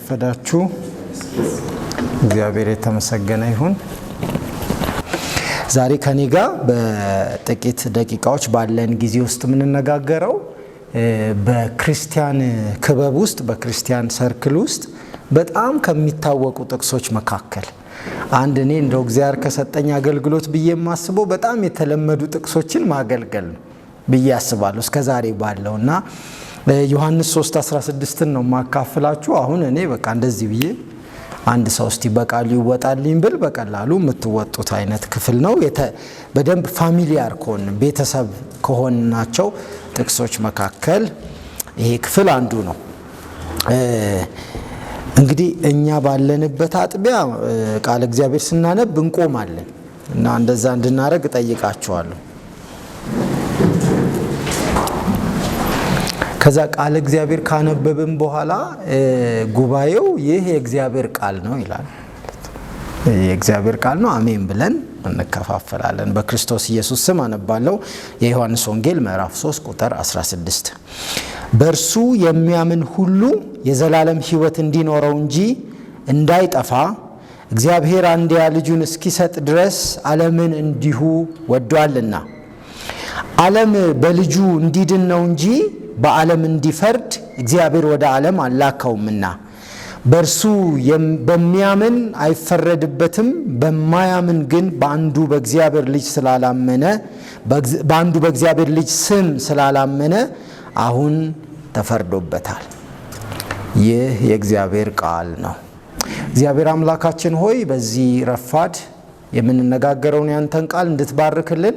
እንደምናረፈዳችሁ እግዚአብሔር የተመሰገነ ይሁን። ዛሬ ከኔ ጋር በጥቂት ደቂቃዎች ባለን ጊዜ ውስጥ የምንነጋገረው በክርስቲያን ክበብ ውስጥ በክርስቲያን ሰርክል ውስጥ በጣም ከሚታወቁ ጥቅሶች መካከል አንድ እኔ እንደው እግዚአብሔር ከሰጠኝ አገልግሎት ብዬ የማስበው በጣም የተለመዱ ጥቅሶችን ማገልገል ነው ብዬ አስባለሁ እስከዛሬ ባለውና ዮሐንስ 3:16 ነው ማካፈላችሁ። አሁን እኔ በቃ እንደዚህ ብዬ አንድ ሰው እስቲ በቃሉ ይወጣልኝ ብል በቀላሉ የምትወጡት አይነት ክፍል ነው። በደንብ ፋሚሊያር ከሆን ቤተሰብ ከሆንናቸው ጥቅሶች መካከል ይሄ ክፍል አንዱ ነው። እንግዲህ እኛ ባለንበት አጥቢያ ቃል እግዚአብሔር ስናነብ እንቆማለን እና እንደዛ እንድናረግ ጠይቃችኋለሁ። ከዛ ቃል እግዚአብሔር ካነበብን በኋላ ጉባኤው ይህ የእግዚአብሔር ቃል ነው ይላል። የእግዚአብሔር ቃል ነው አሜን ብለን እንከፋፈላለን። በክርስቶስ ኢየሱስ ስም አነባለሁ። የዮሐንስ ወንጌል ምዕራፍ 3 ቁጥር 16 በእርሱ የሚያምን ሁሉ የዘላለም ሕይወት እንዲኖረው እንጂ እንዳይጠፋ እግዚአብሔር አንድያ ልጁን እስኪሰጥ ድረስ ዓለምን እንዲሁ ወዷልና። ዓለም በልጁ እንዲድን ነው እንጂ በዓለም እንዲፈርድ እግዚአብሔር ወደ ዓለም አላከውምና። በእርሱ በሚያምን አይፈረድበትም። በማያምን ግን በአንዱ በእግዚአብሔር ልጅ ስላላመነ በአንዱ በእግዚአብሔር ልጅ ስም ስላላመነ አሁን ተፈርዶበታል። ይህ የእግዚአብሔር ቃል ነው። እግዚአብሔር አምላካችን ሆይ በዚህ ረፋድ የምንነጋገረውን ያንተን ቃል እንድትባርክልን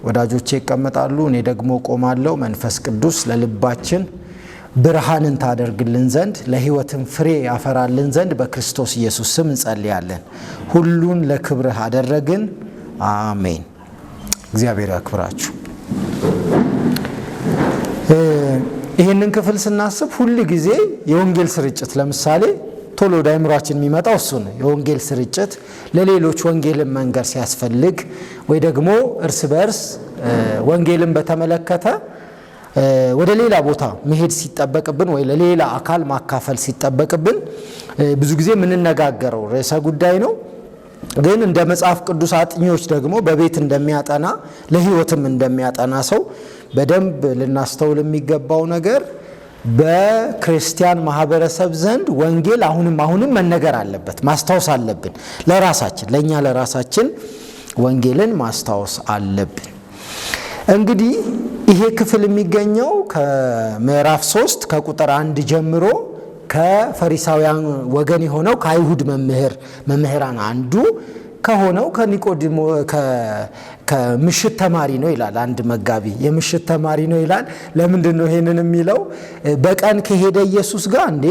ወዳጆቼ ይቀመጣሉ፣ እኔ ደግሞ ቆማለሁ። መንፈስ ቅዱስ ለልባችን ብርሃንን ታደርግልን ዘንድ ለሕይወትም ፍሬ ያፈራልን ዘንድ በክርስቶስ ኢየሱስ ስም እንጸልያለን። ሁሉን ለክብርህ አደረግን፣ አሜን። እግዚአብሔር ያክብራችሁ። ይህንን ክፍል ስናስብ ሁል ጊዜ የወንጌል ስርጭት ለምሳሌ ቶሎ ወደ አእምሯችን የሚመጣው እሱ ነው። የወንጌል ስርጭት ለሌሎች ወንጌልን መንገር ሲያስፈልግ ወይ ደግሞ እርስ በርስ ወንጌልን በተመለከተ ወደ ሌላ ቦታ መሄድ ሲጠበቅብን ወይ ለሌላ አካል ማካፈል ሲጠበቅብን ብዙ ጊዜ የምንነጋገረው ርዕሰ ጉዳይ ነው። ግን እንደ መጽሐፍ ቅዱስ አጥኚዎች ደግሞ በቤት እንደሚያጠና ለሕይወትም እንደሚያጠና ሰው በደንብ ልናስተውል የሚገባው ነገር በክርስቲያን ማህበረሰብ ዘንድ ወንጌል አሁንም መነገር አለበት፣ ማስታወስ አለብን። ለኛ ለራሳችን ወንጌልን ማስታወስ አለብን። እንግዲህ ይሄ ክፍል የሚገኘው ከምዕራፍ 3 ከቁጥር 1 ጀምሮ ከፈሪሳውያን ወገን የሆነው ከአይሁድ መምህራን አንዱ ከሆነው ከኒቆዲሞ ከምሽት ተማሪ ነው ይላል። አንድ መጋቢ የምሽት ተማሪ ነው ይላል። ለምንድን ነው ይሄንን የሚለው? በቀን ከሄደ ኢየሱስ ጋር እንዴ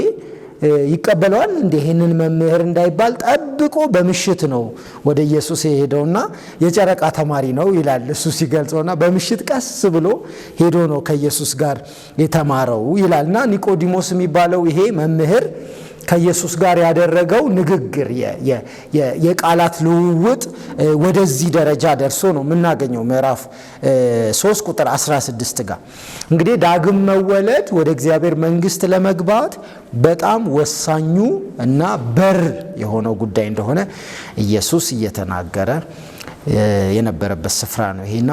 ይቀበለዋል እንዴ ይሄንን መምህር እንዳይባል ጠብቆ በምሽት ነው ወደ ኢየሱስ የሄደውና የጨረቃ ተማሪ ነው ይላል እሱ ሲገልጸውና በምሽት ቀስ ብሎ ሄዶ ነው ከኢየሱስ ጋር የተማረው ይላልና ኒቆዲሞስ የሚባለው ይሄ መምህር ከኢየሱስ ጋር ያደረገው ንግግር የቃላት ልውውጥ ወደዚህ ደረጃ ደርሶ ነው የምናገኘው ምዕራፍ 3 ቁጥር 16 ጋር። እንግዲህ ዳግም መወለድ ወደ እግዚአብሔር መንግስት ለመግባት በጣም ወሳኙ እና በር የሆነው ጉዳይ እንደሆነ ኢየሱስ እየተናገረ የነበረበት ስፍራ ነው ይሄና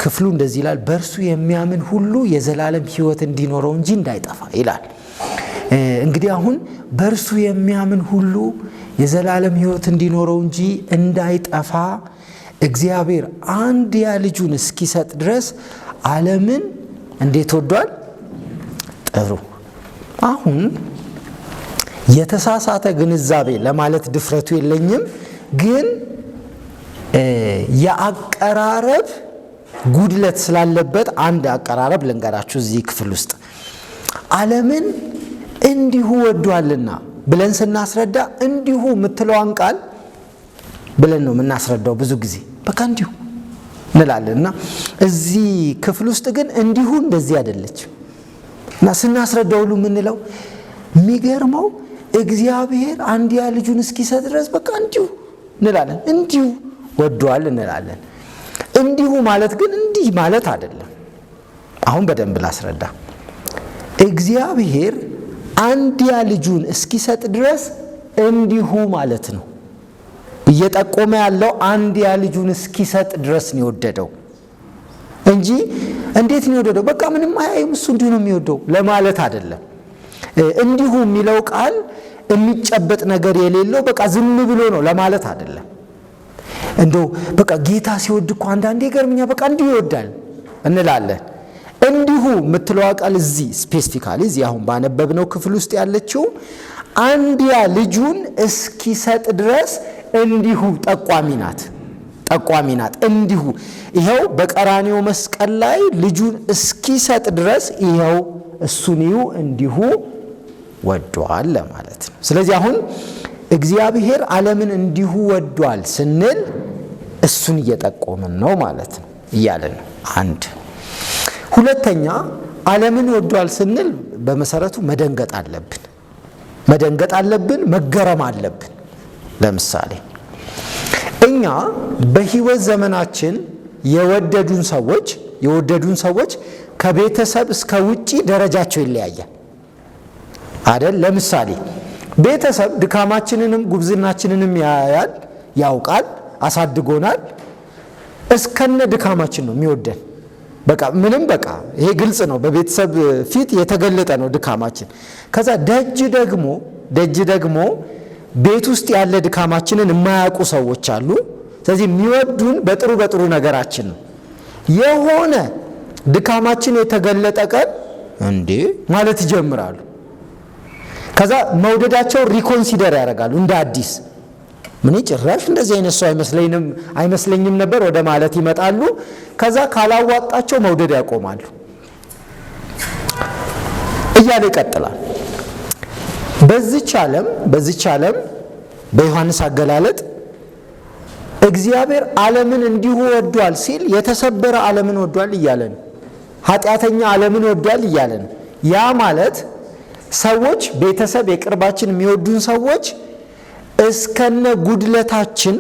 ክፍሉ እንደዚህ ይላል። በእርሱ የሚያምን ሁሉ የዘላለም ሕይወት እንዲኖረው እንጂ እንዳይጠፋ ይላል። እንግዲህ አሁን በእርሱ የሚያምን ሁሉ የዘላለም ሕይወት እንዲኖረው እንጂ እንዳይጠፋ እግዚአብሔር አንድያ ልጁን እስኪሰጥ ድረስ ዓለምን እንዴት ወዷል? ጥሩ። አሁን የተሳሳተ ግንዛቤ ለማለት ድፍረቱ የለኝም፣ ግን የአቀራረብ ጉድለት ስላለበት አንድ አቀራረብ ልንገራችሁ። እዚህ ክፍል ውስጥ ዓለምን እንዲሁ ወዷልና ብለን ስናስረዳ እንዲሁ የምትለዋን ቃል ብለን ነው የምናስረዳው። ብዙ ጊዜ በቃ እንዲሁ እንላለን እና እዚህ ክፍል ውስጥ ግን እንዲሁ እንደዚህ አይደለች እና ስናስረዳው ሁሉ የምንለው የሚገርመው እግዚአብሔር አንድያ ልጁን እስኪሰጥ ድረስ በቃ እንዲሁ እንላለን። እንዲሁ ወዷል እንላለን። እንዲሁ ማለት ግን እንዲህ ማለት አይደለም። አሁን በደንብ ላስረዳ። እግዚአብሔር አንድያ ልጁን እስኪሰጥ ድረስ እንዲሁ ማለት ነው። እየጠቆመ ያለው አንድያ ልጁን እስኪሰጥ ድረስ ነው የወደደው እንጂ እንዴት ነው የወደደው? በቃ ምንም አያይም እሱ እንዲሁ ነው የሚወደው ለማለት አይደለም። እንዲሁ የሚለው ቃል የሚጨበጥ ነገር የሌለው በቃ ዝም ብሎ ነው ለማለት አይደለም። እንደው በቃ ጌታ ሲወድ እኮ አንዳንዴ ገርምኛ በቃ እንዲሁ ይወዳል እንላለን። እንዲሁ የምትለው ቃል እዚህ ስፔሲፊካሊ እዚህ አሁን ባነበብነው ክፍል ውስጥ ያለችው አንድያ ልጁን እስኪሰጥ ድረስ እንዲሁ ጠቋሚ ናት። እንዲሁ ይኸው በቀራንዮ መስቀል ላይ ልጁን እስኪሰጥ ድረስ ይኸው እሱን እንዲሁ ወዷል ለማለት ነው። ስለዚህ አሁን እግዚአብሔር ዓለምን እንዲሁ ወዷል ስንል እሱን እየጠቆምን ነው ማለት ነው እያለን ነው። አንድ ሁለተኛ ዓለምን ወዷል ስንል በመሰረቱ መደንገጥ አለብን፣ መገረም አለብን። ለምሳሌ እኛ በህይወት ዘመናችን የወደዱን ሰዎች ከቤተሰብ እስከ ውጪ ደረጃቸው ይለያያል አይደል? ለምሳሌ ቤተሰብ ድካማችንንም ጉብዝናችንንም ያውቃል፣ አሳድጎናል። እስከነ ድካማችን ነው የሚወደን። በቃ ምንም በቃ ይሄ ግልጽ ነው፣ በቤተሰብ ፊት የተገለጠ ነው ድካማችን። ከዛ ደጅ ደግሞ ቤት ውስጥ ያለ ድካማችንን የማያውቁ ሰዎች አሉ። ስለዚህ የሚወዱን በጥሩ ነገራችን ነው። የሆነ ድካማችን የተገለጠ ቀን እንዴ ማለት ይጀምራሉ። ከዛ መውደዳቸው ሪኮንሲደር ያደርጋሉ እንደ አዲስ። ምን ጭራሽ እንደዚህ አይነት ሰው አይመስለኝም ነበር ወደ ማለት ይመጣሉ። ከዛ ካላዋጣቸው መውደድ ያቆማሉ እያለ ይቀጥላል። በዚች ዓለም በዮሐንስ አገላለጥ እግዚአብሔር ዓለምን እንዲሁ ወዷል ሲል የተሰበረ ዓለምን ወዷል እያለ ነው። ኃጢአተኛ ዓለምን ወዷል እያለ ነው። ያ ማለት ሰዎች ቤተሰብ የቅርባችን የሚወዱን ሰዎች እስከነ ጉድለታችን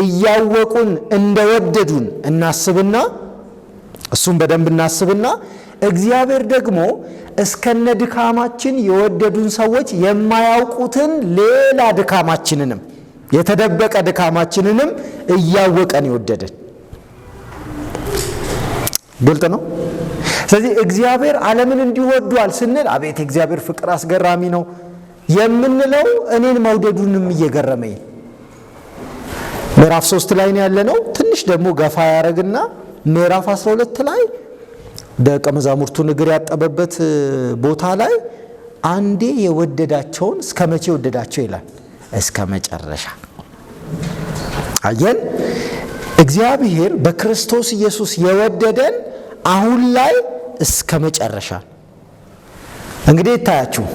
እያወቁን እንደወደዱን እናስብና እሱም በደንብ እናስብና እግዚአብሔር ደግሞ እስከነ ድካማችን የወደዱን ሰዎች የማያውቁትን ሌላ ድካማችንንም የተደበቀ ድካማችንንም እያወቀን ይወደደን። ግልጥ ነው። ስለዚህ እግዚአብሔር ዓለምን እንዲሁ ወዷል ስንል አቤት እግዚአብሔር ፍቅር አስገራሚ ነው የምንለው እኔን መውደዱንም እየገረመኝ ምዕራፍ 3 ላይ ነው ያለነው። ትንሽ ደግሞ ገፋ ያረግና ምዕራፍ 12 ላይ ደቀ መዛሙርቱን እግር ያጠበበት ቦታ ላይ አንዴ የወደዳቸውን እስከ መቼ ወደዳቸው ይላል? እስከ መጨረሻ። አየን፣ እግዚአብሔር በክርስቶስ ኢየሱስ የወደደን አሁን ላይ እስከ መጨረሻ። እንግዲህ ታያችሁ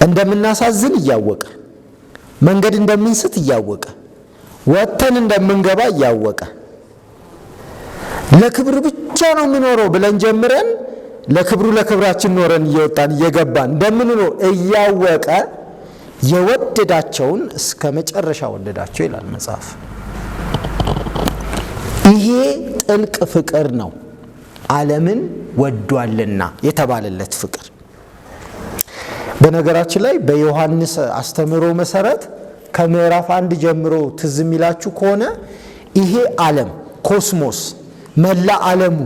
እንደምናሳዝን እያወቀ መንገድ እንደምንስት እያወቀ ወጥተን እንደምንገባ እያወቀ ለክብር ብቻ ነው የምኖረው ብለን ጀምረን ለክብራችን ኖረን እየወጣን እየገባን እንደምንኖር እያወቀ የወደዳቸውን እስከ መጨረሻ ወደዳቸው ይላል መጽሐፍ። ይሄ ጥልቅ ፍቅር ነው፣ ዓለምን ወዷልና የተባለለት ፍቅር። በነገራችን ላይ በዮሐንስ አስተምሮ መሰረት ከምዕራፍ 1 ጀምሮ ትዝ የሚላችሁ ከሆነ ይሄ ዓለም ኮስሞስ መላ ዓለሙ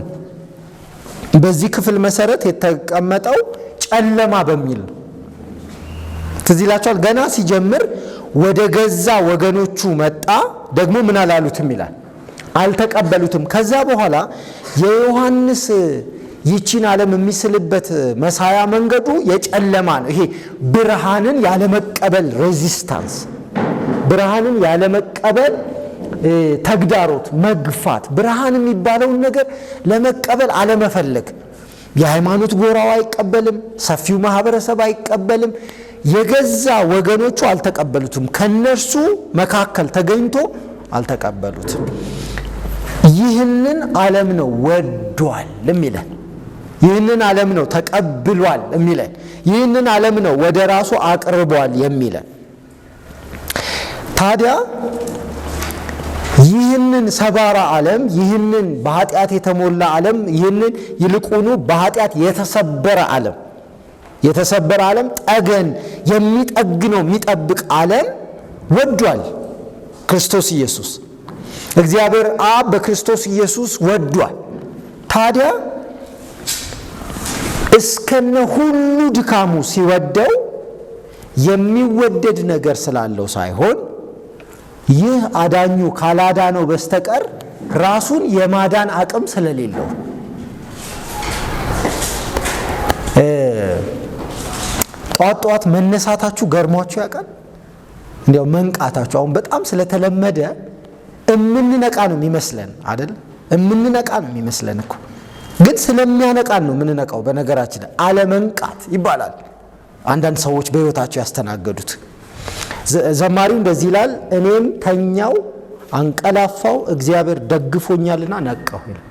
በዚህ ክፍል መሰረት የተቀመጠው ጨለማ በሚል ነው። ትዝ ይላችኋል። ገና ሲጀምር ወደ ገዛ ወገኖቹ መጣ፣ ደግሞ ምን አላሉትም ይላል፣ አልተቀበሉትም። ከዛ በኋላ የዮሐንስ ይቺን ዓለም የሚስልበት መሳያ መንገዱ የጨለማ ነው። ይሄ ብርሃንን ያለመቀበል ሬዚስታንስ፣ ብርሃንን ያለመቀበል ተግዳሮት፣ መግፋት፣ ብርሃን የሚባለውን ነገር ለመቀበል አለመፈለግ። የሃይማኖት ጎራው አይቀበልም፣ ሰፊው ማህበረሰብ አይቀበልም፣ የገዛ ወገኖቹ አልተቀበሉትም። ከነርሱ መካከል ተገኝቶ አልተቀበሉትም። ይህንን ዓለም ነው ወዷል የሚለን፣ ይህንን ዓለም ነው ተቀብሏል የሚለን፣ ይህንን ዓለም ነው ወደ ራሱ አቅርቧል የሚለን። ታዲያ ይህንን ሰባራ ዓለም፣ ይህንን በኃጢአት የተሞላ ዓለም፣ ይህንን ይልቁኑ በኃጢአት የተሰበረ ዓለም የተሰበረ ዓለም ጠገን የሚጠግነው የሚጠብቅ ዓለም ወዷል ክርስቶስ ኢየሱስ። እግዚአብሔር አብ በክርስቶስ ኢየሱስ ወዷል። ታዲያ እስከነ ሁሉ ድካሙ ሲወደው የሚወደድ ነገር ስላለው ሳይሆን ይህ አዳኙ ካላዳነው በስተቀር ራሱን የማዳን አቅም ስለሌለው። ጧት መነሳታችሁ ገርሟችሁ ያውቃል? እንዲያው መንቃታችሁ አሁን በጣም ስለተለመደ እምንነቃ ነው የሚመስለን አይደል? እምንነቃ ነው የሚመስለን እኮ፣ ግን ስለሚያነቃን ነው የምንነቃው። በነገራችን አለመንቃት ይባላል አንዳንድ ሰዎች በሕይወታቸው ያስተናገዱት። ዘማሪው እንደዚህ ይላል፣ እኔም ተኛው አንቀላፋው እግዚአብሔር ደግፎኛልና ነቃሁ ይላል።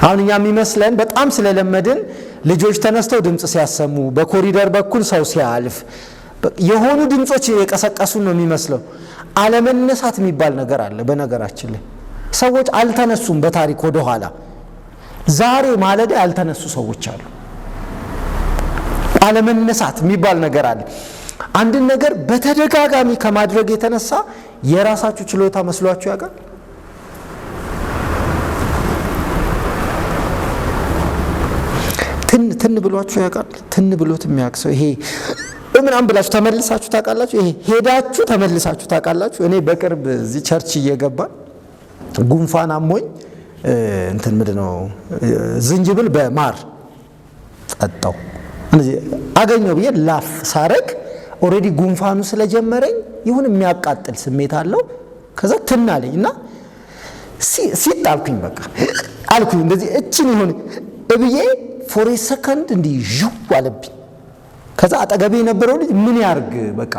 አሁን እኛ የሚመስለን በጣም ስለለመድን ልጆች ተነስተው ድምፅ ሲያሰሙ፣ በኮሪደር በኩል ሰው ሲያልፍ የሆኑ ድምጾች የቀሰቀሱን ነው የሚመስለው። አለመነሳት የሚባል ነገር አለ። በነገራችን ላይ ሰዎች አልተነሱም። በታሪክ ወደ ኋላ ዛሬ ማለዳ ያልተነሱ ሰዎች አሉ። አለመነሳት የሚባል ነገር አለ። አንድን ነገር በተደጋጋሚ ከማድረግ የተነሳ የራሳችሁ ችሎታ መስሏችሁ ያውቃል? ትን ብሏችሁ ያውቃል? ትን ብሎት የሚያውቅ ሰው ይሄ ምናምን ብላችሁ ተመልሳችሁ ታውቃላችሁ? ይሄ ሄዳችሁ ተመልሳችሁ ታውቃላችሁ? እኔ በቅርብ እዚህ ቸርች እየገባን ጉንፋን አሞኝ ምንድነው ዝንጅብል በማር ጠጣው አገኘው ብዬ ላፍ ሳረግ ኦሬዲ ጉንፋኑ ስለጀመረኝ ይሁን የሚያቃጥል ስሜት አለው። ከዛ ትናለኝ እና ሲጣልኩኝ በቃ አልኩኝ እንደዚህ እችን ይሁን እብዬ ፎር ኤ ሰከንድ እንዲህ ዥው አለብኝ። ከዛ አጠገቤ የነበረው ልጅ ምን ያርግ በቃ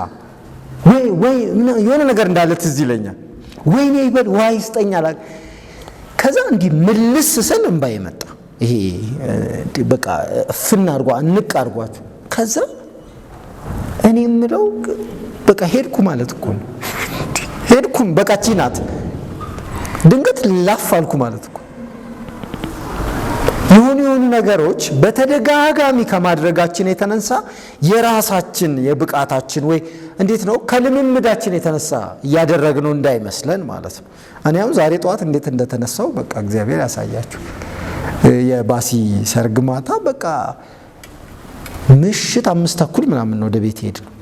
ወይ የሆነ ነገር እንዳለ ትዝ ይለኛል። ወይኔ ይበል ዋይ ይስጠኛል። ከዛ እንዲህ ምልስ ስል እንባዬ መጣ። ይሄ በቃ ፍና አድርጓ እንቅ አድርጓችሁ። ከዛ እኔ የምለው በቃ ሄድኩ ማለት እኮ ነው። ሄድኩም በቃ ቺናት ድንገት ላፍ አልኩ ማለት እኮ። የሆኑ ነገሮች በተደጋጋሚ ከማድረጋችን የተነሳ የራሳችን የብቃታችን ወይ እንዴት ነው ከልምምዳችን የተነሳ እያደረግነው እንዳይመስለን ማለት ነው። እኔ አሁን ዛሬ ጠዋት እንዴት እንደተነሳው በቃ እግዚአብሔር ያሳያችሁ። የባሲ ሰርግ ማታ በቃ ምሽት 5:30 ምናምን ነው ወደ ቤት ሄድ ነው።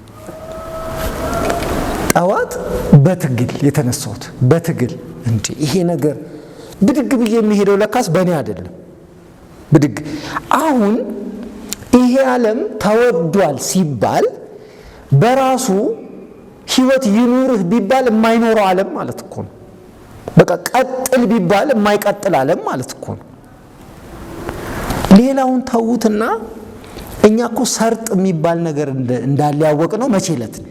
ጠዋት በትግል የተነሳሁት በትግል እንዴ ይሄ ነገር ብድግ ብዬ የሚሄደው ለካስ በእኔ አይደለም። ብድግ አሁን ይሄ ዓለም ተወዷል ሲባል በራሱ ህይወት ይኑርህ ቢባል የማይኖረው ዓለም ማለት እኮ ነው። በቃ ቀጥል ቢባል የማይቀጥል ዓለም ማለት እኮ ነው። ሌላውን ተውትና እኛ እኮ ሰርጥ የሚባል ነገር እንዳለ ያወቅነው መቼ ዕለት ነው?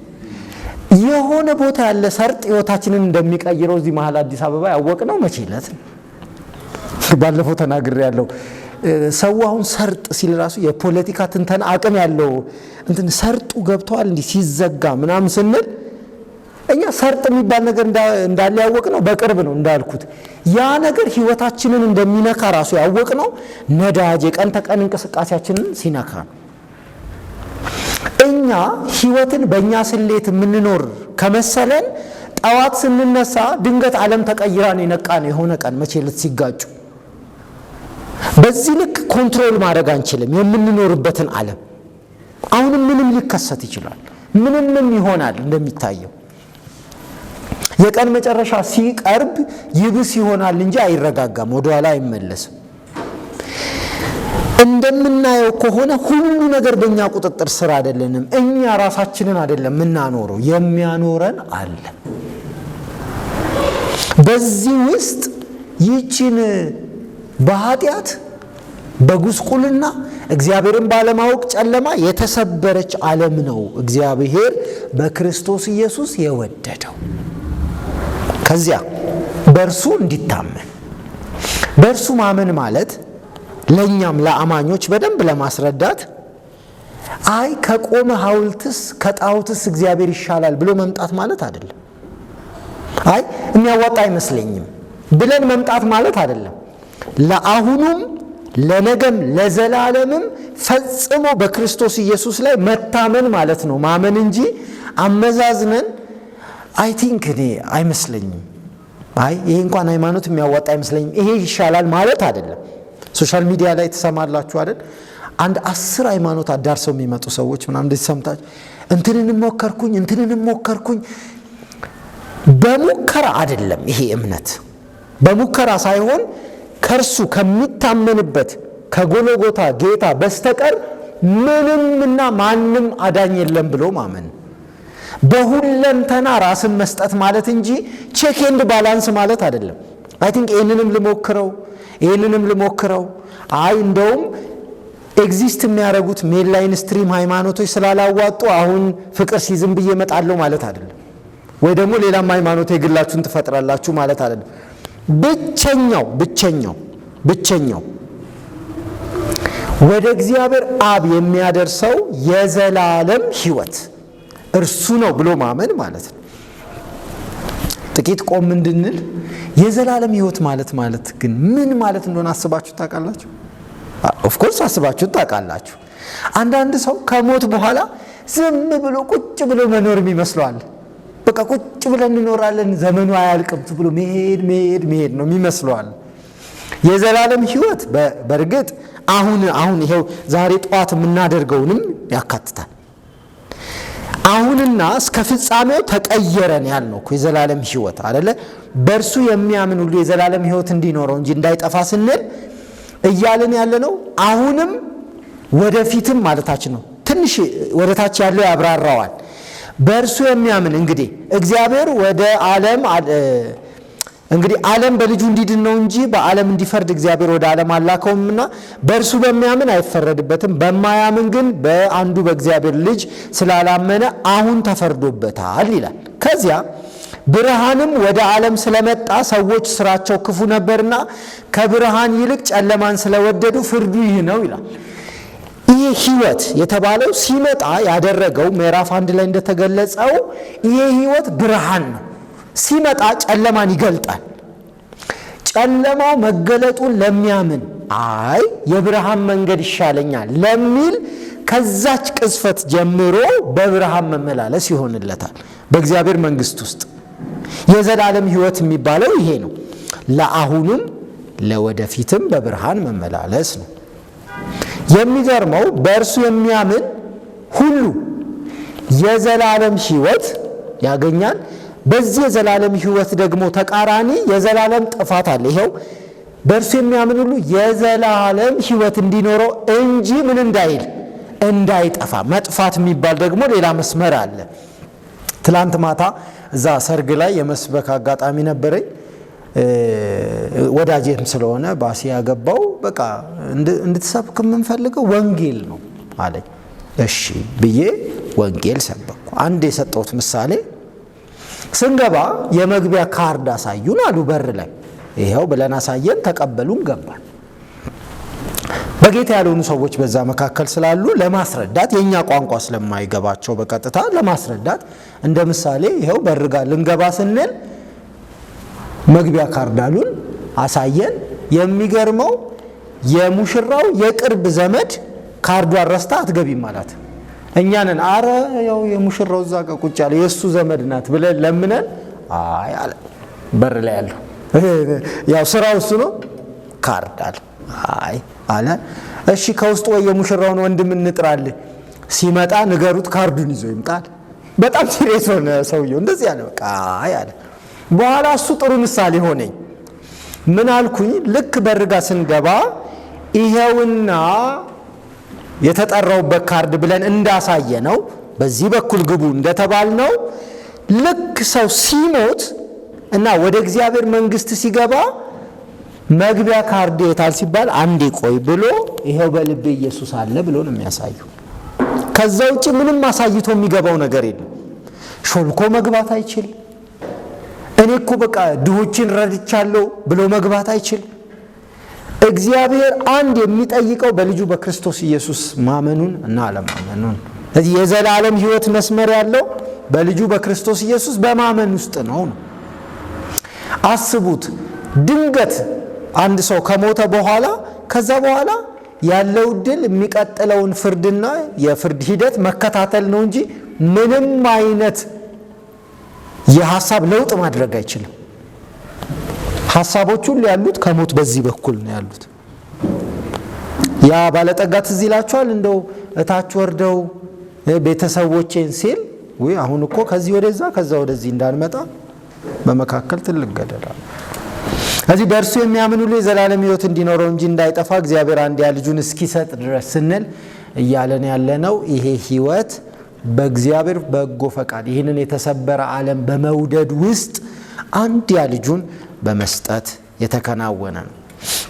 የሆነ ቦታ ያለ ሰርጥ ህይወታችንን እንደሚቀይረው እዚህ መሀል አዲስ አበባ ያወቅነው መቼ ዕለት ነው? ባለፈው ተናግሬያለሁ። ሰው አሁን ሰርጥ ሲል ራሱ የፖለቲካ ትንተና አቅም ያለው ሰርጡ ገብተዋል እንዲህ ሲዘጋ ምናምን ስንል እኛ ሰርጥ የሚባል ነገር እንዳለ ያወቅነው በቅርብ ነው። እንዳልኩት ያ ነገር ህይወታችንን እንደሚነካ ራሱ ያወቅነው ነዳጅ የቀን ተቀን እንቅስቃሴያችንን ሲነካ ነው። እኛ ህይወትን በእኛ ስሌት የምንኖር ከመሰለን ጠዋት ስንነሳ ድንገት ዓለም ተቀይራ ነው የነቃነው። የሆነ ቀን መቼ ዕለት ሲጋጩ በዚህ ልክ ኮንትሮል ማድረግ አንችልም የምንኖርበትን ዓለም። አሁንም ምንም ሊከሰት ይችላል፣ ምንም ይሆናል እንደሚታየው። የቀን መጨረሻ ሲቀርብ ይብስ ይሆናል እንጂ አይረጋጋም፣ ወደ ኋላ አይመለስም። እንደምናየው ከሆነ ሁሉ ነገር በእኛ ቁጥጥር ስር አይደለንም። እኛ ራሳችንን አይደለም የምናኖረው፣ የሚያኖረን አለ። በዚህ ውስጥ ይህችን በኃጢአት በጉስቁልና እግዚአብሔርን ባለማወቅ ጨለማ የተሰበረች ዓለም ነው እግዚአብሔር በክርስቶስ ኢየሱስ የወደደው። ከዚያ በእርሱ እንዲታመን። በእርሱ ማመን ማለት ለእኛም ለአማኞች በደንብ ለማስረዳት አይ ከቆመ ሐውልትስ ከጣዖትስ እግዚአብሔር ይሻላል ብሎ መምጣት ማለት አይደለም። አይ የሚያዋጣ አይመስለኝም ብለን መምጣት ማለት አይደለም። ለአሁኑም ለነገም ለዘላለምም ፈጽሞ በክርስቶስ ኢየሱስ ላይ መታመን ማለት ነው። ማመን እንጂ አመዛዝነን አይ ቲንክ እኔ አይመስለኝም፣ አይ ይሄ እንኳን ሃይማኖት የሚያዋጣ አይመስለኝም፣ ይሄ ይሻላል ማለት አይደለም። ሶሻል ሚዲያ ላይ ተሰማላችሁ አይደል? አንድ 10 ሃይማኖት አዳርሰው የሚመጡ ሰዎች ምናምን እንደዚህ ሰምታችሁ እንትንንም ሞከርኩኝ። በሙከራ አይደለም ይሄ እምነት፣ በሙከራ ሳይሆን ከርሱ ከሚታመንበት ከጎልጎታ ጌታ በስተቀር ምንምና ማንም አዳኝ የለም ብሎ ማመን፣ በሁለንተና ራስን መስጠት ማለት እንጂ ቼክ ኤንድ ባላንስ ማለት አይደለም። አይ ቲንክ ይሄንንም ልሞክረው አይ እንደውም ኤግዚስት የሚያደርጉት ሜንላይን ስትሪም ሃይማኖቶች ስላላዋጡ አሁን ፍቅር ሲዝም ብዬ እመጣለሁ ማለት አይደለም። ወይ ደግሞ ሌላም ሃይማኖት የግላችሁን ትፈጥራላችሁ ማለት አይደለም። ብቸኛው ወደ እግዚአብሔር አብ የሚያደርሰው የዘላለም ሕይወት እርሱ ነው ብሎ ማመን ማለት ነው። ጥቂት ቆም እንድንል የዘላለም ሕይወት ማለት ግን ምን ማለት እንደሆነ አስባችሁ ታውቃላችሁ? ኦፍ ኮርስ አስባችሁ ታውቃላችሁ። አንዳንድ ሰው ከሞት በኋላ ዝም ብሎ ቁጭ ብሎ መኖር ይመስለዋል። በቃ ቁጭ ብለን እንኖራለን ዘመኑ አያልቅም ብሎ መሄድ ነው ይመስለዋል። የዘላለም ሕይወት በእርግጥ አሁን ይሄው ዛሬ ጧት የምናደርገውንም ያካትታል። አሁንና እስከ ፍጻሜው ተቀየረን ያልነው የዘላለም ሕይወት አይደለ? በእርሱ የሚያምን ሁሉ የዘላለም ሕይወት እንዲኖረው እንጂ እንዳይጠፋ ስንል እያልን ያለነው አሁንም ወደፊትም ማለታችን ነው። ትንሽ ወደታች ያለው ያብራራዋል። በእርሱ የሚያምን እንግዲህ እግዚአብሔር ወደ ዓለም በልጁ እንዲድን ነው እንጂ በዓለም እንዲፈርድ እግዚአብሔር ወደ ዓለም አላከውምና በእርሱ በሚያምን አይፈረድበትም። በማያምን ግን በአንዱ በእግዚአብሔር ልጅ ስላላመነ አሁን ተፈርዶበታል ይላል። ከዚያ ብርሃንም ወደ ዓለም ስለመጣ ሰዎች ስራቸው ክፉ ነበርና ከብርሃን ይልቅ ጨለማን ስለወደዱ ፍርዱ ይህ ነው ይላል። ይህ ሕይወት የተባለው ሲመጣ ያደረገው ምዕራፍ 1 ላይ እንደተገለጸው ይህ ሕይወት ብርሃን ነው። ሲመጣ ጨለማን ይገልጣል። ጨለማው መገለጡን ለሚያምን አይ የብርሃን መንገድ ይሻለኛል ለሚል ከዛች ቅጽበት ጀምሮ በብርሃን መመላለስ ይሆንለታል። በእግዚአብሔር መንግሥት ውስጥ የዘላለም ሕይወት የሚባለው ይሄ ነው። ለአሁኑም ለወደፊትም በብርሃን መመላለስ ነው። የሚገርመው በእርሱ የሚያምን ሁሉ የዘላለም ሕይወት ያገኛል። በዚህ የዘላለም ሕይወት ደግሞ ተቃራኒ የዘላለም ጥፋት አለ። ይሄው በእርሱ የሚያምን ሁሉ የዘላለም ሕይወት እንዲኖረው እንጂ ምን እንዳይጠፋ። መጥፋት የሚባል ደግሞ ሌላ መስመር አለ። ትላንት ማታ እዛ ሰርግ ላይ የመስበክ አጋጣሚ ነበረኝ። ወዳጄም ስለሆነ ባሲ ያገባው በቃ እንድትሰብክ የምንፈልገው ወንጌል ነው አለኝ። እሺ ብዬ ወንጌል ሰበኩ። አንድ የሰጠሁት ምሳሌ ስንገባ የመግቢያ ካርድ አሳዩን አሉ በር ላይ። ይሄው ብለን አሳየን፣ ተቀበሉን፣ ገባን። በጌታ ያልሆኑ ሰዎች በዛ መካከል ስላሉ ለማስረዳት የኛ ቋንቋ ስለማይገባቸው በቀጥታ ለማስረዳት እንደ ምሳሌ ይሄው በር ጋር ልንገባ ስንል መግቢያ ካርድ አሉን፣ አሳየን። የሚገርመው የሙሽራው የቅርብ ዘመድ ካርዷን ረስታ አትገቢም ማለት እኛንን አረ ያው የሙሽራው እዛ ጋር ቁጭ ያለ የሱ ዘመድ ናት ብለን ለምነን አይ አለ በር ላይ ያለው ያው ስራው እሱ ነው ካርድ አለ አይ አለ። እሺ ከውስጥ ወይ የሙሽራውን ወንድም እንጥራለን፣ ሲመጣ ንገሩት ካርዱን ይዞ ይምጣል። በጣም ሲሪየስ ሆነ ሰውየው። እንደዚህ ያለ በቃ አይ አለ። በኋላ እሱ ጥሩ ምሳሌ ሆነኝ። ምን አልኩኝ? ልክ በርጋ ስንገባ ይሄውና የተጠራውበት ካርድ ብለን እንዳሳየ ነው በዚህ በኩል ግቡ እንደተባልነው ልክ ሰው ሲሞት እና ወደ እግዚአብሔር መንግስት ሲገባ መግቢያ ካርድ የታል ሲባል አንዴ ቆይ ብሎ ይሄው በልቤ ኢየሱስ አለ ብሎ ነው የሚያሳየው። ከዛ ውጪ ምንም ማሳይቶ የሚገባው ነገር የለም። ሾልኮ መግባት አይችል። እኔ እኮ በቃ ድሆችን ረድቻለሁ ብሎ መግባት አይችል። እግዚአብሔር አንድ የሚጠይቀው በልጁ በክርስቶስ ኢየሱስ ማመኑን እና አለማመኑን። ስለዚህ የዘላለም ሕይወት መስመር ያለው በልጁ በክርስቶስ ኢየሱስ በማመን ውስጥ ነው። አስቡት፣ ድንገት አንድ ሰው ከሞተ በኋላ ከዛ በኋላ ያለው ድል የሚቀጥለውን ፍርድና የፍርድ ሂደት መከታተል ነው እንጂ ምንም አይነት የሐሳብ ለውጥ ማድረግ አይችልም። ሐሳቦች ሁሉ ያሉት ከሞት በዚህ በኩል ነው ያሉት። ያ ባለጠጋ ትዝ ይላችኋል? እንደው እታች ወርደው ቤተሰቦቼን ሲል ወይ አሁን እኮ ከዚህ ወደዛ ከዛ ወደዚህ እንዳንመጣ በመካከል ትልቅ ገደል አለ። ስለዚህ በእርሱ የሚያምን ሁሉ የዘላለም ሕይወት እንዲኖረው እንጂ እንዳይጠፋ እግዚአብሔር አንድያ ልጁን እስኪሰጥ ድረስ ስንል እያለን ያለነው ይሄ ሕይወት በእግዚአብሔር በጎ ፈቃድ ይህንን የተሰበረ ዓለም በመውደድ ውስጥ አንድያ ልጁን በመስጠት የተከናወነ ነው።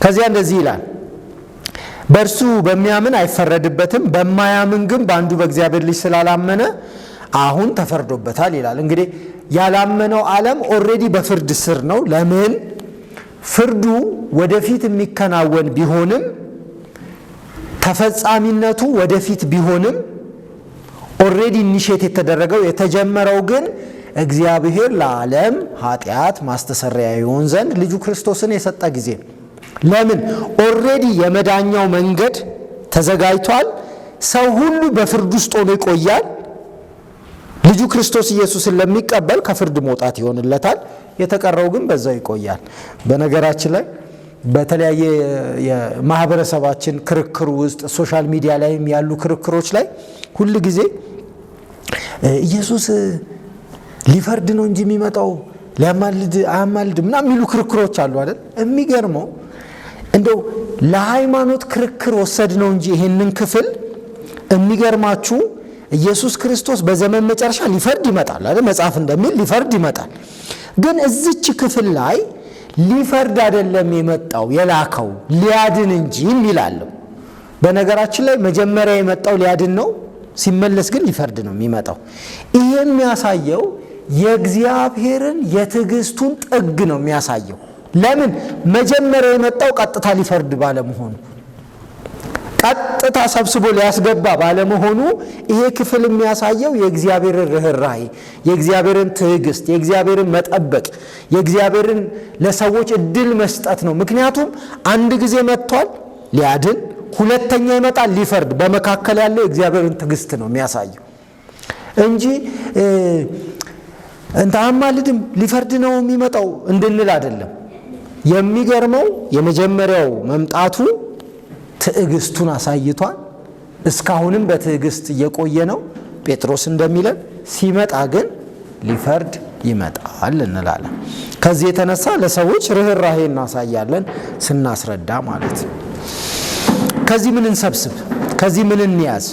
ከዚያ እንደዚህ ይላል፣ በእርሱ በሚያምን አይፈረድበትም፣ በማያምን ግን በአንዱ በእግዚአብሔር ልጅ ስላላመነ አሁን ተፈርዶበታል ይላል። እንግዲህ ያላመነው ዓለም ኦልሬዲ በፍርድ ስር ነው። ለምን? ፍርዱ ወደፊት የሚከናወን ቢሆንም ተፈጻሚነቱ ወደፊት ቢሆንም ኦልሬዲ ኢኒሼት የተደረገው የተጀመረው ግን እግዚአብሔር ለዓለም ኃጢአት ማስተሰሪያ ይሆን ዘንድ ልጁ ክርስቶስን የሰጠ ጊዜ ነው። ለምን? ኦልሬዲ የመዳኛው መንገድ ተዘጋጅቷል። ሰው ሁሉ በፍርድ ውስጥ ሆኖ ይቆያል። ልጁ ክርስቶስ ኢየሱስን ለሚቀበል ከፍርድ መውጣት ይሆንለታል። የተቀረው ግን በዛው ይቆያል። በነገራችን ላይ በተለያየ የማህበረሰባችን ክርክር ውስጥ ሶሻል ሚዲያ ላይም ያሉ ክርክሮች ላይ ሁል ጊዜ ኢየሱስ ሊፈርድ ነው እንጂ የሚመጣው ሊያማልድ አያማልድ ምናምን የሚሉ ክርክሮች አሉ አይደል? የሚገርመው እንደው ለሃይማኖት ክርክር ወሰድ ነው እንጂ ይሄንን ክፍል የሚገርማችሁ ኢየሱስ ክርስቶስ በዘመን መጨረሻ ሊፈርድ ይመጣል አይደል? መጽሐፍ እንደሚል ሊፈርድ ይመጣል። ግን እዚች ክፍል ላይ ሊፈርድ አይደለም የመጣው የላከው ሊያድን እንጂ ይላል። በነገራችን ላይ መጀመሪያ የመጣው ሊያድን ነው፣ ሲመለስ ግን ሊፈርድ ነው የሚመጣው። ይሄ የሚያሳየው የእግዚአብሔርን የትዕግስቱን ጥግ ነው የሚያሳየው። ለምን? መጀመሪያ የመጣው ቀጥታ ሊፈርድ ባለመሆኑ፣ ቀጥታ ሰብስቦ ሊያስገባ ባለመሆኑ ይሄ ክፍል የሚያሳየው የእግዚአብሔርን ርኅራኄ፣ የእግዚአብሔርን ትዕግስት፣ የእግዚአብሔርን መጠበቅ፣ የእግዚአብሔርን ለሰዎች እድል መስጠት ነው። ምክንያቱም አንድ ጊዜ መጥቷል ሊያድን፣ ሁለተኛ ይመጣል ሊፈርድ። በመካከል ያለው የእግዚአብሔርን ትዕግስት ነው የሚያሳየው እንጂ እንተ አማልድም ሊፈርድ ነው የሚመጣው እንድንል አይደለም። የሚገርመው የመጀመሪያው መምጣቱ ትዕግስቱን አሳይቷል። እስካሁንም በትዕግስት እየቆየ ነው። ጴጥሮስ እንደሚለን ሲመጣ ግን ሊፈርድ ይመጣል እንላለን። ከዚህ የተነሳ ለሰዎች ርኅራኄ እናሳያለን ስናስረዳ ማለት ነው። ከዚህ ምን እንሰብስብ? ከዚህ ምን እንያዝ?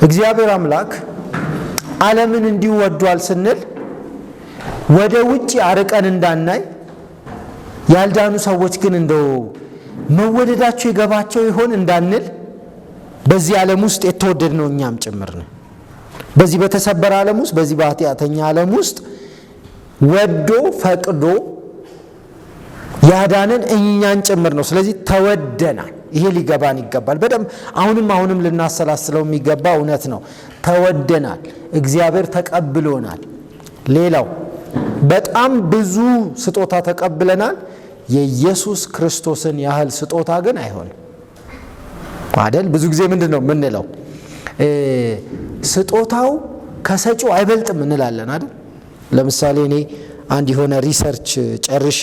እግዚአብሔር አምላክ ዓለምን እንዲሁ ወዷል ስንል ወደ ውጭ አርቀን እንዳናይ፣ ያልዳኑ ሰዎች ግን እንደው መወደዳቸው ይገባቸው ይሆን እንዳንል፣ በዚህ ዓለም ውስጥ የተወደድ ነው እኛም ጭምር ነው። በዚህ በተሰበረ ዓለም ውስጥ፣ በዚህ በኃጢአተኛ ዓለም ውስጥ ወዶ ፈቅዶ ያዳነን እኛን ጭምር ነው። ስለዚህ ተወደናል። ይሄ ሊገባን ይገባል። በደንብ አሁንም ልናሰላስለው የሚገባ እውነት ነው። ተወደናል። እግዚአብሔር ተቀብሎናል። ሌላው በጣም ብዙ ስጦታ ተቀብለናል። የኢየሱስ ክርስቶስን ያህል ስጦታ ግን አይሆንም አይደል? ብዙ ጊዜ ምንድን ነው የምንለው? ስጦታው ከሰጪው አይበልጥም እንላለን አይደል? ለምሳሌ እኔ አንድ የሆነ ሪሰርች ጨርሼ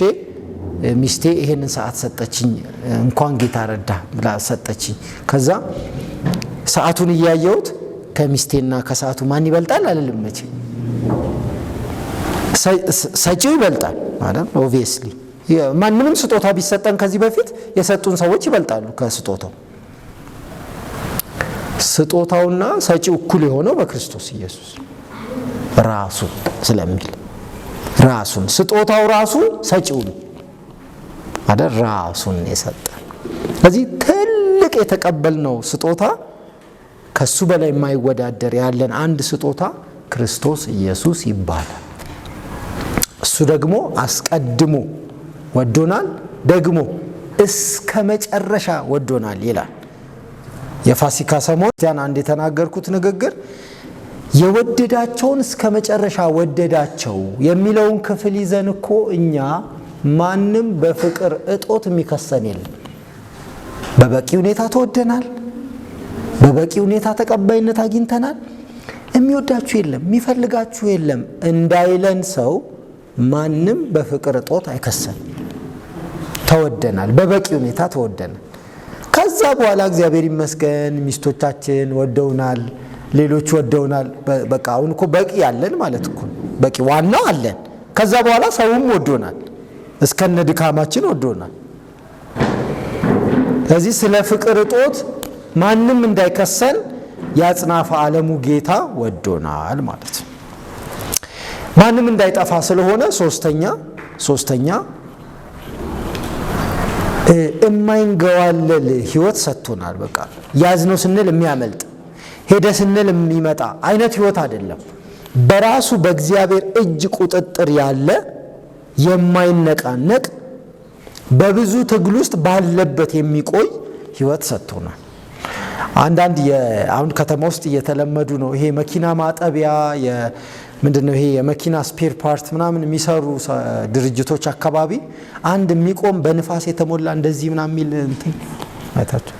ሚስቴ ይሄንን ሰዓት ሰጠችኝ፣ እንኳን ጌታ ረዳ ብላ ሰጠችኝ። ከዛ ሰዓቱን እያየሁት ከሚስቴና ከሰዓቱ ማን ይበልጣል አልልም። መቼ ሰጪው ይበልጣል ማለት ኦብቪየስሊ። ማንንም ስጦታ ቢሰጠን ከዚህ በፊት የሰጡን ሰዎች ይበልጣሉ ከስጦታው። ስጦታውና ሰጪው እኩል የሆነው በክርስቶስ ኢየሱስ ራሱ ስለሚል ራሱን ስጦታው ራሱ ሰጪው ነው አይደል? ራሱን የሰጠን። ስለዚህ ትልቅ የተቀበልነው ስጦታ ከሱ በላይ የማይወዳደር ያለን አንድ ስጦታ ክርስቶስ ኢየሱስ ይባላል። እሱ ደግሞ አስቀድሞ ወዶናል፣ ደግሞ እስከ መጨረሻ ወዶናል ይላል። የፋሲካ ሰሞን አንድ የተናገርኩት ንግግር የወደዳቸውን እስከ መጨረሻ ወደዳቸው የሚለውን ክፍል ይዘን እኮ እኛ ማንም በፍቅር እጦት የሚከሰን የለም። በበቂ ሁኔታ ተወደናል። በበቂ ሁኔታ ተቀባይነት አግኝተናል። የሚወዳችሁ የለም፣ የሚፈልጋችሁ የለም እንዳይለን ሰው ማንም በፍቅር እጦት አይከሰን። ተወደናል፣ በበቂ ሁኔታ ተወደናል። ከዛ በኋላ እግዚአብሔር ይመስገን ሚስቶቻችን ወደውናል፣ ሌሎች ወደውናል። በቃ አሁን እኮ በቂ ያለን ማለት እኮ በቂ ዋናው አለን። ከዛ በኋላ ሰውም ወዶናል፣ እስከነ ድካማችን ወዶናል። ስለዚህ ስለ ፍቅር እጦት ማንም እንዳይከሰን የአጽናፈ ዓለሙ ጌታ ወዶናል ማለት ነው። ማንም እንዳይጠፋ ስለሆነ ሶስተኛ የማይንገዋለል ሕይወት ሰጥቶናል። በቃ ያዝነው ስንል የሚያመልጥ ሄደ ስንል የሚመጣ አይነት ሕይወት አይደለም። በራሱ በእግዚአብሔር እጅ ቁጥጥር ያለ የማይነቃነቅ በብዙ ትግል ውስጥ ባለበት የሚቆይ ሕይወት ሰጥቶናል። አንዳንድ አሁን ከተማ ውስጥ እየተለመዱ ነው። ይሄ መኪና ማጠቢያ ምንድነው ይሄ የመኪና ስፔር ፓርት ምናምን የሚሰሩ ድርጅቶች አካባቢ አንድ የሚቆም በንፋስ የተሞላ እንደዚህ ምናምን የሚል እንትን አይታችሁ?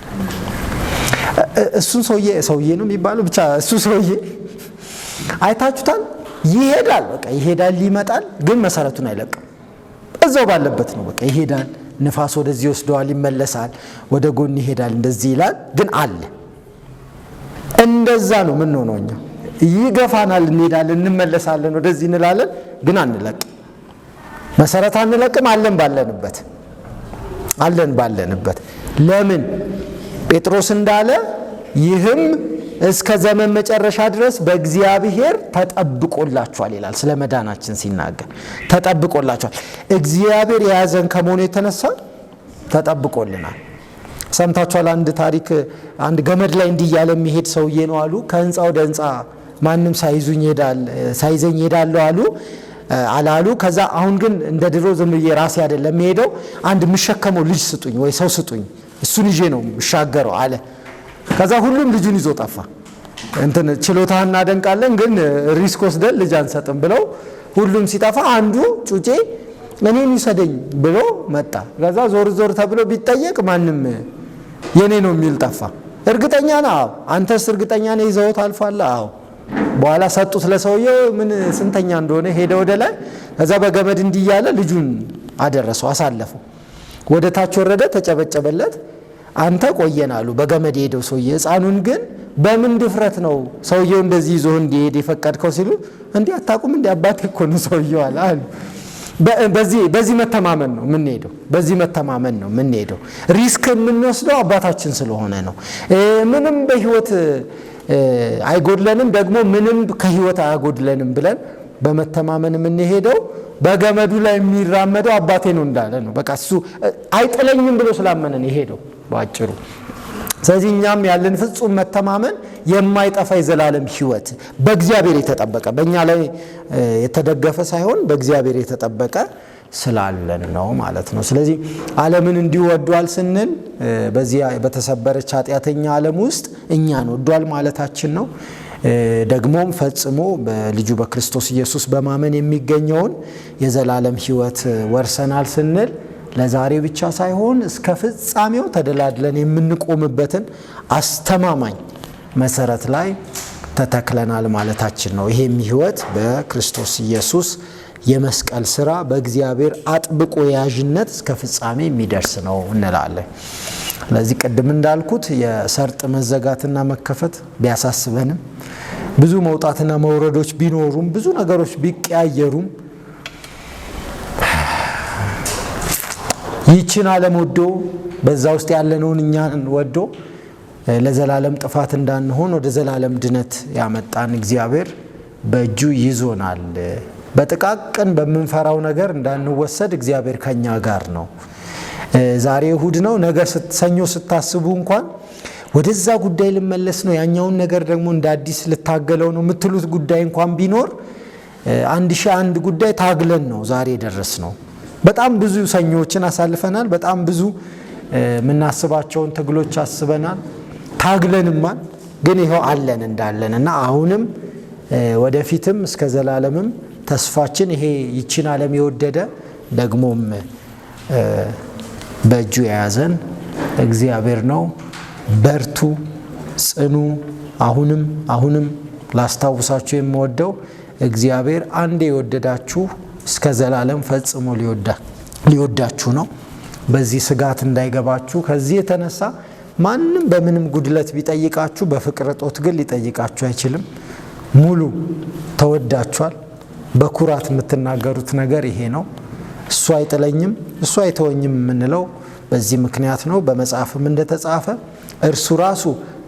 እሱን ሰውዬ ነው የሚባለው ብቻ እሱ ሰውዬ አይታችሁታል? ይሄዳል፣ በቃ ይሄዳል፣ ይመጣል፣ ግን መሰረቱን አይለቅም። እዛው ባለበት ነው በቃ ይሄዳል። ንፋስ ወደዚህ ወስደዋል፣ ይመለሳል፣ ወደ ጎን ይሄዳል፣ እንደዚህ ይላል፣ ግን አለ። እንደዛ ነው ምን ሆነው እኛ ይገፋናል፣ እንሄዳለን፣ እንመለሳለን፣ ወደዚህ እንላለን፣ ግን አንለቅም። መሰረት አንለቅም። አለን ባለንበት ለምን ጴጥሮስ እንዳለ ይህም እስከ ዘመን መጨረሻ ድረስ በእግዚአብሔር ተጠብቆላችኋል ይላል። ስለ መዳናችን ሲናገር ተጠብቆላችኋል። እግዚአብሔር የያዘን ከመሆኑ የተነሳ ተጠብቆልናል። ሰምታችኋል? አንድ ታሪክ፣ አንድ ገመድ ላይ እንዲህ እያለ የሚሄድ ሰውዬ ነው አሉ። ከህንፃ ወደ ህንፃ ማንም ሳይዘኝ ሄዳለሁ አላሉ። ከዛ አሁን ግን እንደ ድሮ ዝም ብዬ ራሴ አይደለም የሚሄደው፣ አንድ የምሸከመው ልጅ ስጡኝ ወይ ሰው ስጡኝ፣ እሱን ይዤ ነው የምሻገረው አለ። ከዛ ሁሉም ልጁን ይዞ ጠፋ። ችሎታህን እናደንቃለን ግን ሪስክ ወስደን ልጅ አንሰጥም ብለው ሁሉም ሲጠፋ አንዱ ጩጬ እኔን ይሰደኝ ብሎ መጣ። ከዛ ዞር ተብሎ ቢጠየቅ ማንም የኔ ነው የሚል ጠፋ። እርግጠኛ ነህ? አዎ። አንተስ እርግጠኛ ነህ ይዘውት አልፏል? አዎ። በኋላ ሰጡት ለሰውየው፣ ምን ስንተኛ እንደሆነ ሄደ ወደ ላይ። ከዛ በገመድ እንዲያለ ልጁን አደረሰው፣ አሳለፈው። ወደ ታች ወረደ፣ ተጨበጨበለት። አንተ ቆየን አሉ በገመድ ሄደው ሰውዬ። ህፃኑን ግን በምን ድፍረት ነው ሰውየው እንደዚህ ይዞ እንዲሄድ የፈቀድከው ሲሉ፣ እንዲህ አታውቁም እንዲህ አባቴ እኮ ነው ሰውየው አሉ። በዚህ መተማመን ነው የምንሄደው። ሪስክ የምንወስደው አባታችን ስለሆነ ነው። ምንም በህይወት አይጎድለንም፣ ደግሞ ምንም ከህይወት አያጎድለንም ብለን በመተማመን የምንሄደው በገመዱ ላይ የሚራመደው አባቴ ነው እንዳለ ነው። በቃ እሱ አይጥለኝም ብሎ ስላመነን የሄደው ባጭሩ። ስለዚህ እኛም ያለን ፍጹም መተማመን የማይጠፋ የዘላለም ህይወት በእግዚአብሔር የተጠበቀ በእኛ ላይ የተደገፈ ሳይሆን በእግዚአብሔር የተጠበቀ ስላለን ነው ማለት ነው። ስለዚህ ዓለምን እንዲወዷል ስንል በዚህ በተሰበረች ኃጢአተኛ ዓለም ውስጥ እኛን ወዷል ማለታችን ነው። ደግሞም ፈጽሞ በልጁ በክርስቶስ ኢየሱስ በማመን የሚገኘውን የዘላለም ህይወት ወርሰናል ስንል ለዛሬ ብቻ ሳይሆን እስከ ፍጻሜው ተደላድለን የምንቆምበትን አስተማማኝ መሰረት ላይ ተተክለናል ማለታችን ነው። ይሄም ህይወት በክርስቶስ ኢየሱስ የመስቀል ስራ በእግዚአብሔር አጥብቆ ያዥነት እስከ ፍጻሜ የሚደርስ ነው እንላለን። ስለዚህ ቅድም እንዳልኩት የሰርጥ መዘጋትና መከፈት ቢያሳስበንም፣ ብዙ መውጣትና መውረዶች ቢኖሩም፣ ብዙ ነገሮች ቢቀያየሩም ይህችን ዓለም ወዶ በዛ ውስጥ ያለነውን እኛን ወዶ ለዘላለም ጥፋት እንዳንሆን ወደ ዘላለም ድነት ያመጣን እግዚአብሔር በእጁ ይዞናል። በጥቃቅን በምንፈራው ነገር እንዳንወሰድ እግዚአብሔር ከኛ ጋር ነው። ዛሬ እሁድ ነው፣ ነገ ሰኞ ስታስቡ እንኳን ወደዛ ጉዳይ ልመለስ ነው፣ ያኛውን ነገር ደግሞ እንደ አዲስ ልታገለው ነው የምትሉት ጉዳይ እንኳን ቢኖር 1001 ጉዳይ ታግለን ነው ዛሬ ደረስ ነው። በጣም ብዙ ሰኞችን አሳልፈናል። በጣም ብዙ የምናስባቸውን ትግሎች አስበናል፣ ታግለንማል። ግን ይኸው አለን እንዳለን እና አሁንም ወደፊትም እስከ ዘላለምም ተስፋችን ይሄ ይችን ዓለም የወደደ ደግሞም በእጁ የያዘን እግዚአብሔር ነው። በርቱ፣ ጽኑ። አሁንም ላስታውሳችሁ የምወደው እግዚአብሔር አንዴ የወደዳችሁ እስከ ዘላለም ፈጽሞ ሊወዳችሁ ነው። በዚህ ስጋት እንዳይገባችሁ። ከዚህ የተነሳ ማንም በምንም ጉድለት ቢጠይቃችሁ በፍቅር እጦት ግን ሊጠይቃችሁ አይችልም። ሙሉ ተወዳችኋል። በኩራት የምትናገሩት ነገር ይሄ ነው። እሱ አይጥለኝም እሱ አይተወኝም የምንለው በዚህ ምክንያት ነው። በመጽሐፍም እንደተጻፈ እርሱ ራሱ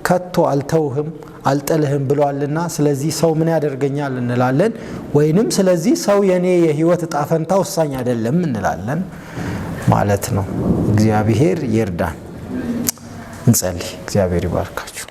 ከቶ አልተውህም አልጥልህም ብሏልና ስለዚህ ሰው ምን ያደርገኛል እንላለን። ወይንም ስለዚህ ሰው የኔ የህይወት ዕጣ ፈንታ ወሳኝ አይደለም እንላለን ማለት ነው። እግዚአብሔር ይርዳን። እንጸልይ። እግዚአብሔር ይባርካችሁ።